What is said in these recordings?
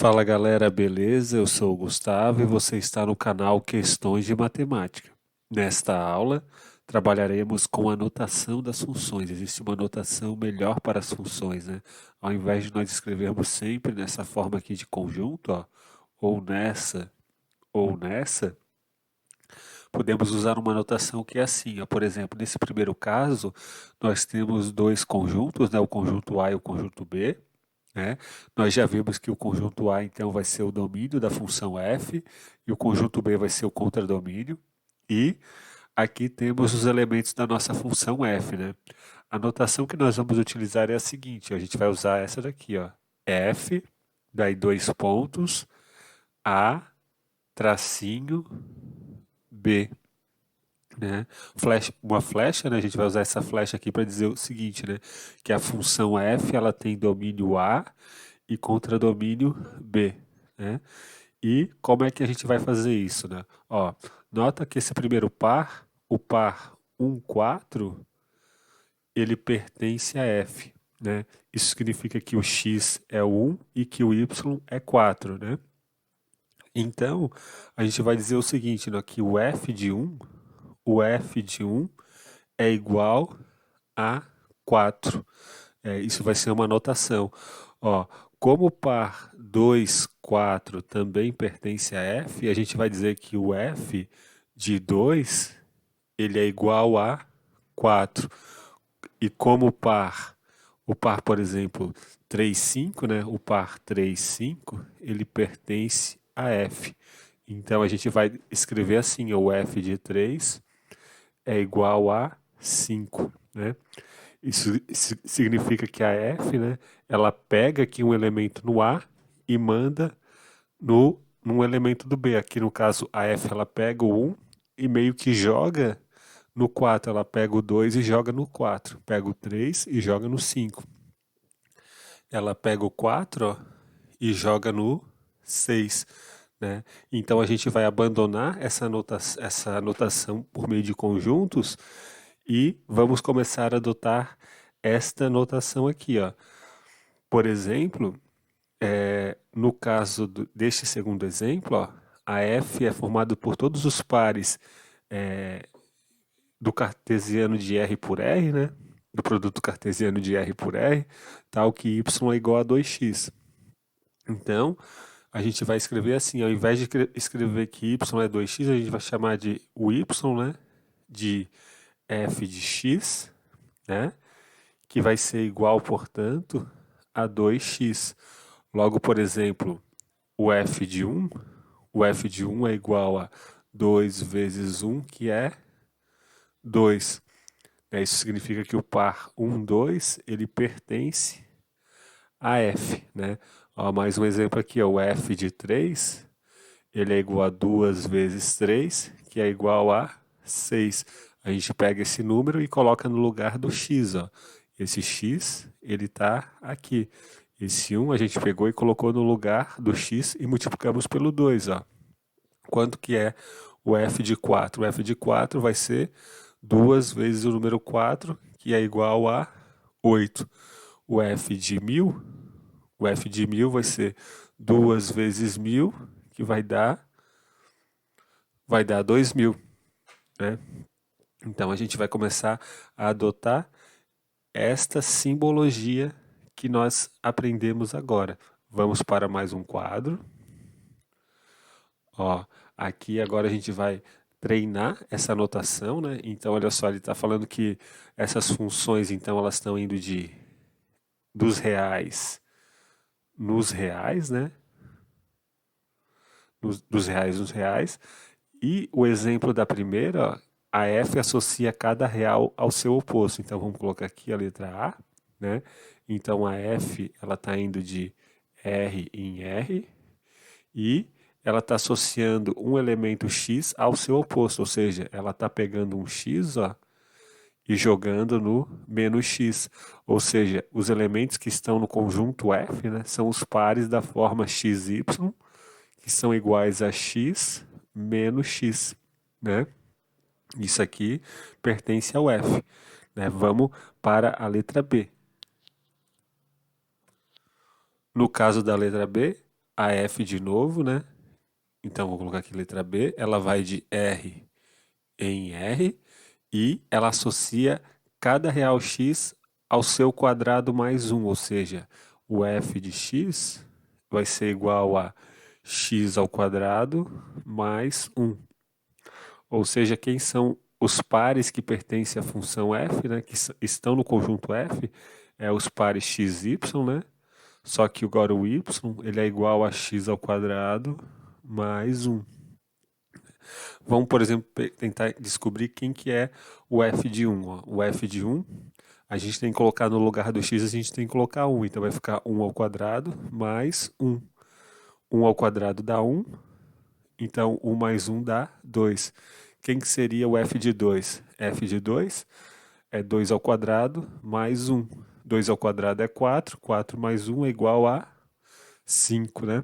Fala galera, beleza? Eu sou o Gustavo e você está no canal Questões de Matemática. Nesta aula, trabalharemos com a notação das funções. Existe uma notação melhor para as funções, né? Ao invés de nós escrevermos sempre nessa forma aqui de conjunto, ó, ou nessa, podemos usar uma notação que é assim, ó. Por exemplo, nesse primeiro caso, nós temos dois conjuntos, né? O conjunto A e o conjunto B. Né? Nós já vimos que o conjunto A, então, vai ser o domínio da função f, e o conjunto B vai ser o contradomínio, e aqui temos os elementos da nossa função f, né? A notação que nós vamos utilizar é a seguinte, a gente vai usar essa daqui, ó, f, daí dois pontos, A, tracinho, B, né? Uma flecha, né? A gente vai usar essa flecha aqui para dizer o seguinte, né? Que a função f, ela tem domínio A, e contradomínio B, né? E como é que a gente vai fazer isso, né? Ó, nota que esse primeiro par, o par 1, 4, ele pertence a F, né? Isso significa que o x é 1 e que o y é 4, né? Então, a gente vai dizer o seguinte, né? Que o f de 1 é igual a 4. Isso vai ser uma notação. Ó, como o par 2, 4 também pertence a f, a gente vai dizer que o f de 2 ele é igual a 4. E como o par, por exemplo, 3, 5, né? O par 3, 5, ele pertence a f. Então a gente vai escrever assim, o f de 3 é igual a 5, né? Isso significa que a F, né, ela pega aqui um elemento no A e manda num elemento do B. Aqui no caso, a F ela pega o 1 e meio que joga no 4. Ela pega o 2 e joga no 4. Pega o 3 e joga no 5. Ela pega o 4, ó, e joga no 6. Né? Então a gente vai abandonar essa notação por meio de conjuntos e vamos começar a adotar esta notação aqui, ó. Por exemplo, no caso deste segundo exemplo, ó, a F é formada por todos os pares do cartesiano de R por R, né? Do produto cartesiano de R por R, tal que Y é igual a 2x. Então, a gente vai escrever assim, ao invés de escrever que y é 2x, a gente vai chamar de o y, né, de f de x, né, que vai ser igual, portanto, a 2x. Logo, por exemplo, o f de 1 é igual a 2 vezes 1, que é 2. Isso significa que o par 1, 2, ele pertence a f, né? Ó, mais um exemplo aqui, ó, o f de 3, ele é igual a 2 vezes 3, que é igual a 6. A gente pega esse número e coloca no lugar do x, ó. Esse x, ele está aqui. Esse 1 a gente pegou e colocou no lugar do x e multiplicamos pelo 2, ó. Quanto que é o f de 4? O f de 4 vai ser 2 vezes o número 4, que é igual a 8. O f de 1000, o f de 1000 vai ser 2 vezes 1000, que vai dar 2000, né? Então a gente vai começar a adotar esta simbologia que nós aprendemos agora. Vamos para mais um quadro. Ó, aqui agora a gente vai treinar essa notação, né? Então olha só, ele está falando que essas funções, então, elas estão indo dos reais nos reais, né? Dos reais nos reais. E o exemplo da primeira, ó, a F associa cada real ao seu oposto. Então vamos colocar aqui a letra A, né? Então a F ela está indo de R em R e ela está associando um elemento X ao seu oposto, ou seja, ela está pegando um X, ó, e jogando no menos X. Ou seja, os elementos que estão no conjunto F, né, são os pares da forma XY, que são iguais a X menos X, né? Isso aqui pertence ao F, né? Vamos para a letra B. No caso da letra B, a f de novo, né? Então, vou colocar aqui letra B. Ela vai de R em R e ela associa cada real x ao seu quadrado mais 1, ou seja, o f de x vai ser igual a x ao quadrado mais 1. Ou seja, quem são os pares que pertencem à função f, né, que estão no conjunto f, é os pares x, y, né? Só que agora o y ele é igual a x ao quadrado mais 1. Vamos, por exemplo, tentar descobrir quem que é o f de 1. Ó. O f de 1, a gente tem que colocar no lugar do x, a gente tem que colocar 1. Então vai ficar 1 ao quadrado mais 1. 1 ao quadrado dá 1. Então 1 mais 1 dá 2. Quem que seria o f de 2? F de 2 é 2 ao quadrado mais 1. 2 ao quadrado é 4. 4 mais 1 é igual a 5, né?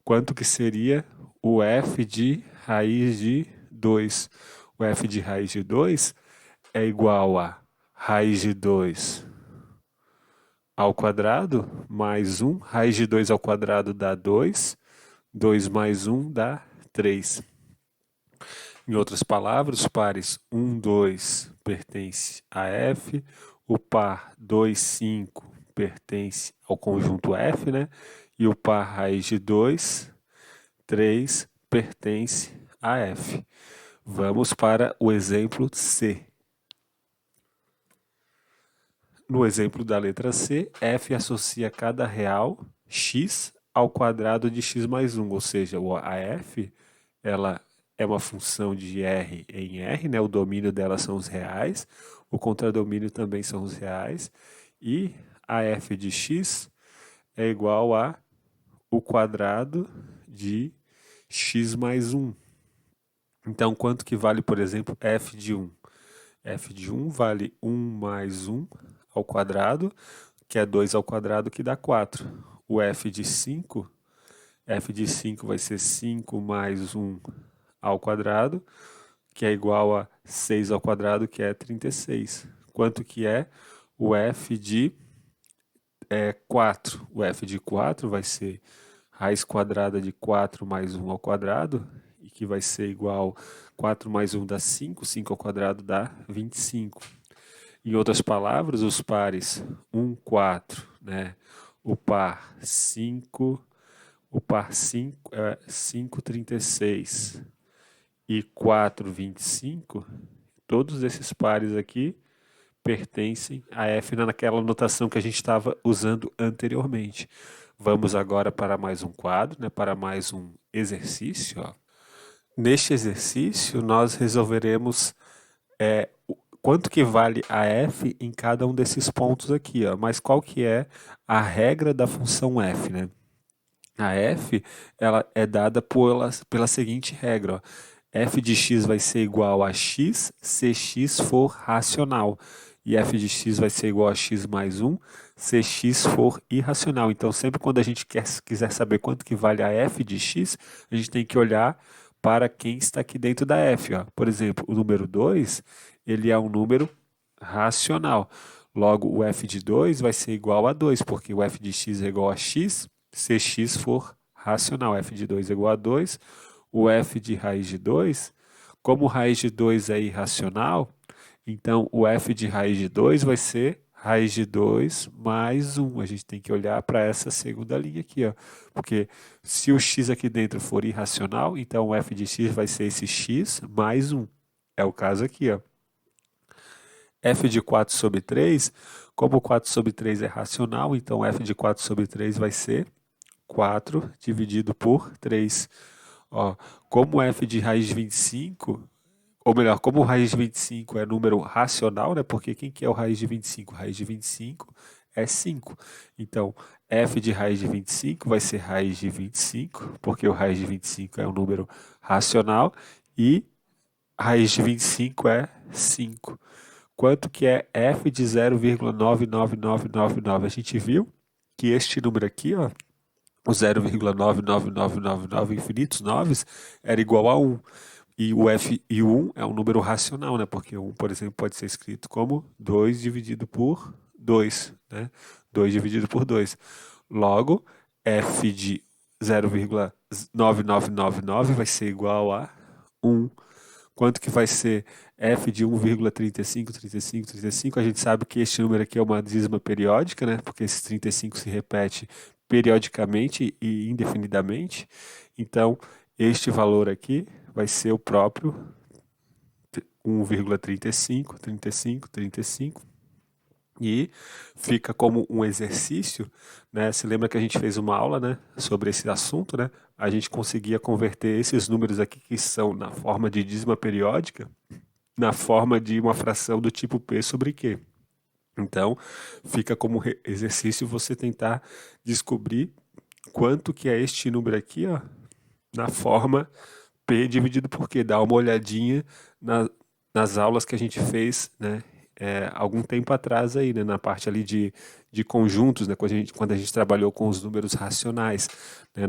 Quanto que seria o f de raiz de 2? O f de raiz de 2 é igual a raiz de 2 ao quadrado mais 1. Raiz de 2 ao quadrado dá 2. 2 mais 1 dá 3. Em outras palavras, os pares 1, 2 pertence a f, o par 2, 5 pertence ao conjunto f, né? E o par raiz de 2, 3 pertence a f. Vamos para o exemplo C. No exemplo da letra C, f associa cada real x ao quadrado de x mais 1, ou seja, a f ela é uma função de R em R, né? O domínio dela são os reais, o contradomínio também são os reais, e a f de x é igual a o quadrado de x mais 1. Então, quanto que vale, por exemplo, f de 1? F de 1 vale 1 mais 1 ao quadrado, que é 2 ao quadrado, que dá 4. O f de 5 vai ser 5 mais 1 ao quadrado, que é igual a 6 ao quadrado, que é 36. Quanto que é o f de 4? O f de 4 vai ser raiz quadrada de 4 mais 1 ao quadrado, e que vai ser igual 4 mais 1 dá 5, 5 ao quadrado dá 25. Em outras palavras, os pares 1, 4, né? O par 5 é 5, 36 e 4, 25, todos esses pares aqui pertencem a f naquela notação que a gente estava usando anteriormente. Vamos agora para mais um quadro, né? Para mais um exercício. Ó. Neste exercício, nós resolveremos quanto que vale a f em cada um desses pontos aqui, ó. Mas qual que é a regra da função f, né? A f ela é dada pela seguinte regra, ó. F de x vai ser igual a x se x for racional. E f de x vai ser igual a x mais 1 se x for irracional. Então, sempre quando a gente quiser saber quanto que vale a f de x, a gente tem que olhar para quem está aqui dentro da f. Ó. Por exemplo, o número 2, ele é um número racional. Logo, o f de 2 vai ser igual a 2, porque o f de x é igual a x se x for racional. F de 2 é igual a 2. O f de raiz de 2, como raiz de 2 é irracional, então o f de raiz de 2 vai ser raiz de 2 mais 1. A gente tem que olhar para essa segunda linha aqui, ó. Porque se o x aqui dentro for irracional, então o f de x vai ser esse x mais 1. É o caso aqui, ó. F de 4 sobre 3, como 4 sobre 3 é racional, então f de 4 sobre 3 vai ser 4 dividido por 3. Ó, como f de raiz de 25, ou melhor, como raiz de 25 é número racional, né? Porque quem que é o raiz de 25? Raiz de 25 é 5. Então, f de raiz de 25 vai ser raiz de 25, porque o raiz de 25 é um número racional, e raiz de 25 é 5. Quanto que é f de 0,99999? A gente viu que este número aqui, ó, o 0,99999 infinitos noves era igual a 1. E o f e o 1 é um número racional, né? Porque 1, por exemplo, pode ser escrito como 2 dividido por 2, né? 2 dividido por 2. Logo, f de 0,9999 vai ser igual a 1. Quanto que vai ser f de 1,353535? A gente sabe que este número aqui é uma dízima periódica, né? Porque esse 35 se repete periodicamente e indefinidamente. Então, este valor aqui vai ser o próprio 1,353535. E fica como um exercício, né? Se lembra que a gente fez uma aula, né, sobre esse assunto, né? A gente conseguia converter esses números aqui que são na forma de dízima periódica, na forma de uma fração do tipo P sobre Q. Então, fica como exercício você tentar descobrir quanto que é este número aqui, ó, na forma P dividido por Q. Dá uma olhadinha nas aulas que a gente fez, né, algum tempo atrás aí, né, na parte ali de conjuntos, né, quando a gente trabalhou com os números racionais, né,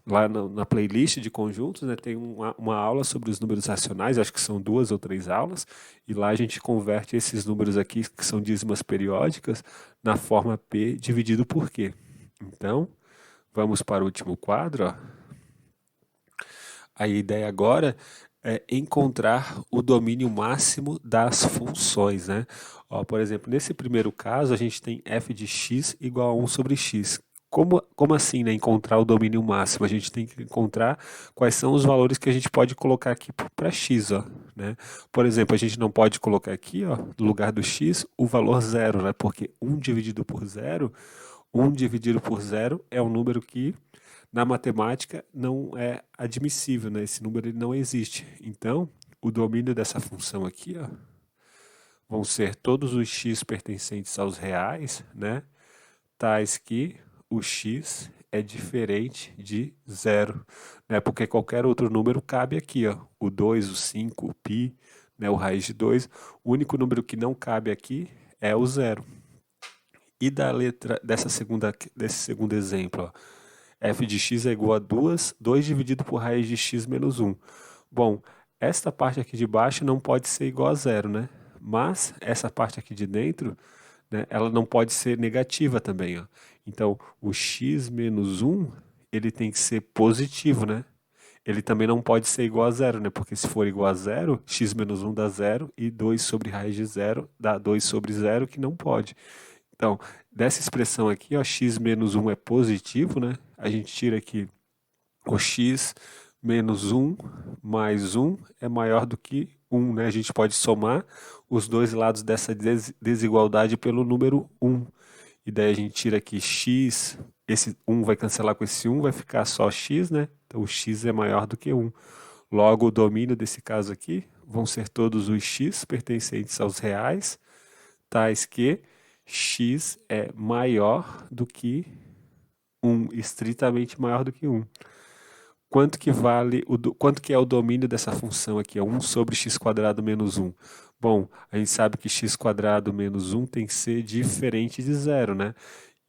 lá na playlist de conjuntos, né, tem uma aula sobre os números racionais, acho que são 2 ou 3 aulas, e lá a gente converte esses números aqui, que são dízimas periódicas, na forma P dividido por Q. Então, vamos para o último quadro, ó. A ideia agora é encontrar o domínio máximo das funções, né? Ó, por exemplo, nesse primeiro caso, a gente tem f de x igual a 1 sobre x. Como assim, né? Encontrar o domínio máximo? A gente tem que encontrar quais são os valores que a gente pode colocar aqui para x, ó, né? Por exemplo, a gente não pode colocar aqui, ó, no lugar do x, o valor zero, né? Porque 1 dividido por zero é um número que na matemática não é admissível, né? Esse número ele não existe. Então, o domínio dessa função aqui, ó, vão ser todos os x pertencentes aos reais, né? Tais que o x é diferente de zero, né? Porque qualquer outro número cabe aqui, ó. O 2, o 5, o π, né? O raiz de 2. O único número que não cabe aqui é o zero. E da letra desse segundo exemplo, ó, f de x é igual a 2 dividido por raiz de x menos 1. Bom, esta parte aqui de baixo não pode ser igual a zero, né? Mas essa parte aqui de dentro, né, ela não pode ser negativa também, ó. Então, o x menos 1, ele tem que ser positivo, né? Ele também não pode ser igual a zero, né? Porque se for igual a zero, x menos 1 dá zero e 2 sobre raiz de zero dá 2 sobre zero, que não pode. Então, dessa expressão aqui, ó, x menos 1 é positivo, né? A gente tira aqui o x menos 1 mais 1 é maior do que 1, né? A gente pode somar os dois lados dessa desigualdade pelo número 1. E daí a gente tira aqui x, esse 1 vai cancelar com esse 1, vai ficar só x, né? Então o x é maior do que 1. Logo, o domínio desse caso aqui vão ser todos os x pertencentes aos reais, tais que x é maior do que 1, estritamente maior do que 1. Quanto que é o domínio dessa função aqui? É 1 sobre x quadrado menos 1. Bom, a gente sabe que x quadrado menos 1 tem que ser diferente de zero, né?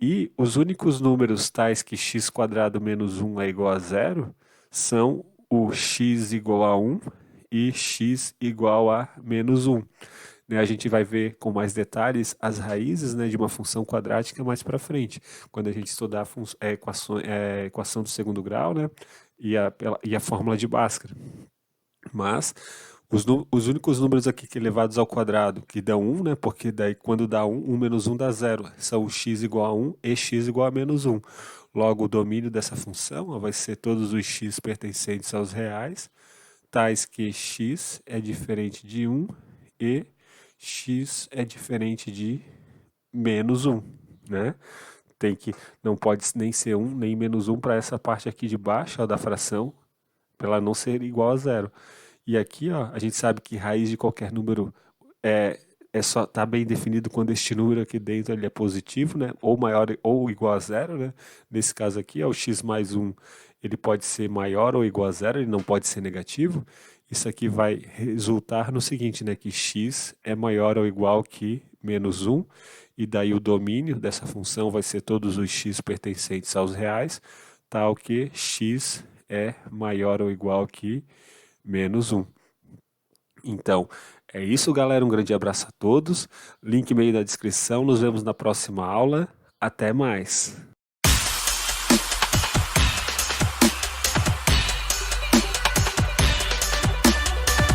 E os únicos números tais que x quadrado menos 1 é igual a zero são o x igual a 1 e x igual a menos 1. Né, a gente vai ver com mais detalhes as raízes, né, de uma função quadrática mais para frente, quando a gente estudar a equação do segundo grau, né, e a fórmula de Bhaskara. Mas os únicos números aqui que elevados ao quadrado que dão 1, né, porque daí quando dá 1, 1 menos 1 dá 0, são o x igual a 1 e x igual a menos 1. Logo, o domínio dessa função, ó, vai ser todos os x pertencentes aos reais, tais que x é diferente de 1 e x é diferente de menos 1, né? Não pode nem ser 1 nem menos 1 para essa parte aqui de baixo, ó, da fração, para ela não ser igual a zero. E aqui, ó, a gente sabe que raiz de qualquer número só tá bem definido quando este número aqui dentro ele é positivo, né? Ou maior ou igual a zero, né? Nesse caso aqui, ó, o x mais 1 ele pode ser maior ou igual a zero, ele não pode ser negativo. Isso aqui vai resultar no seguinte, né? Que x é maior ou igual que menos 1, e daí o domínio dessa função vai ser todos os x pertencentes aos reais, tal que x é maior ou igual que menos 1. Então, é isso, galera. Um grande abraço a todos. Link meio na descrição. Nos vemos na próxima aula. Até mais.